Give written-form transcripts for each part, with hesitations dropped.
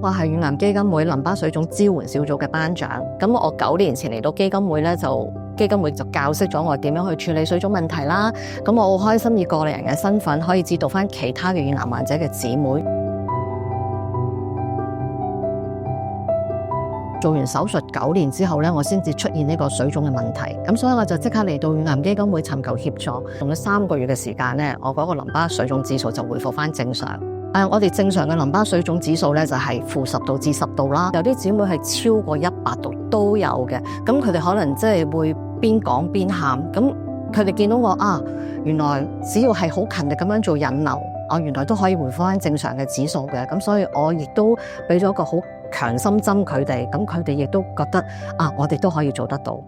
我係乳癌基金會淋巴水腫支援小組嘅班長。咁我9年前嚟到基金會咧，基金會就教識咗我點樣去處理水腫問題啦。咁我好開心以過來人嘅身份可以指導翻其他嘅乳癌患者嘅姊妹。做完手術9年之後咧，我先至出現呢個水腫嘅問題，咁所以我就即刻嚟到乳癌基金會尋求協助。用咗3個月嘅時間咧，我嗰個淋巴水腫指數就恢復翻正常。我哋正常嘅淋巴水腫指數咧就係-10度至10度啦，有啲姊妹係超過100度都有嘅。咁佢哋可能即係會邊講邊喊，咁佢哋見到我原來只要係好勤力咁樣做引流，原來都可以恢復翻正常嘅指數嘅。咁所以我亦都俾咗一個好強心針佢哋，咁佢哋亦都覺得我哋都可以做得到。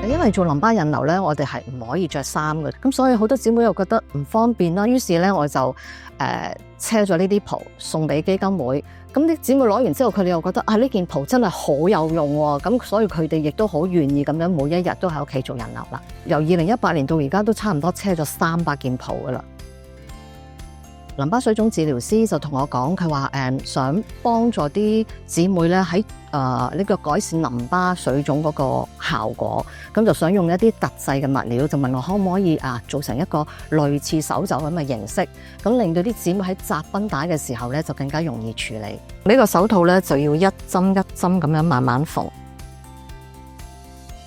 因為做淋巴引流咧，我哋係唔可以着衫嘅，咁所以好多姊妹又覺得唔方便啦。於是咧，我就車咗呢啲袍送俾基金會。咁啲姊妹攞完之後，佢哋又覺得呢件袍真係好有用喎，咁所以佢哋亦都好願意咁樣每一日都喺屋企做引流啦。由2018年到而家都差唔多車咗300件袍噶啦。淋巴水腫治療師就同我講，佢話想幫助啲姊妹咧喺呢個改善淋巴水腫嗰個效果，咁就想用一啲特製嘅物料，就問我可唔可以做成一個類似手袖咁嘅形式，咁令到啲姊妹喺紮繃帶嘅時候咧就更加容易處理。呢個手套咧就要一針一針咁樣慢慢縫，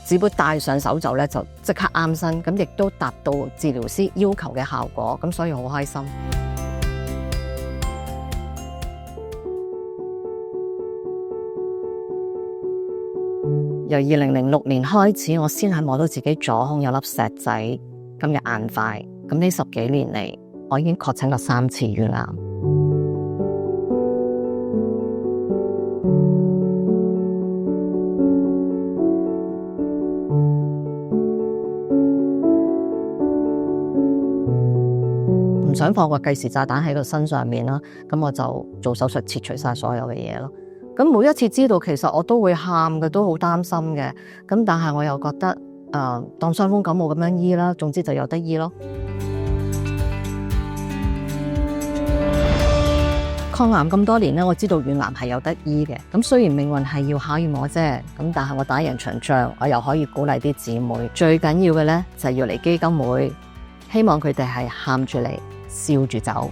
只要戴上手袖咧就即刻啱身，咁亦都達到治療師要求嘅效果，咁所以好開心。由2006年開始，我先係摸到自己左胸有粒石仔咁嘅硬塊。咁呢10幾年嚟，我已經確診過3次乳癌。唔想放個計時炸彈喺個身上面啦，咁我就做手術切除晒所有嘅嘢咯。咁每一次知道，其實我都會喊嘅，都好擔心嘅。咁但係我又覺得，當傷風感冒咁樣醫啦，總之就有得醫咯。抗癌咁多年咧，我知道乳癌係有得醫嘅。咁雖然命運係要考驗我啫，咁但係我打贏場仗，我又可以鼓勵啲姊妹。最緊要嘅咧，就係要嚟基金會，希望佢哋係喊住嚟，笑住走。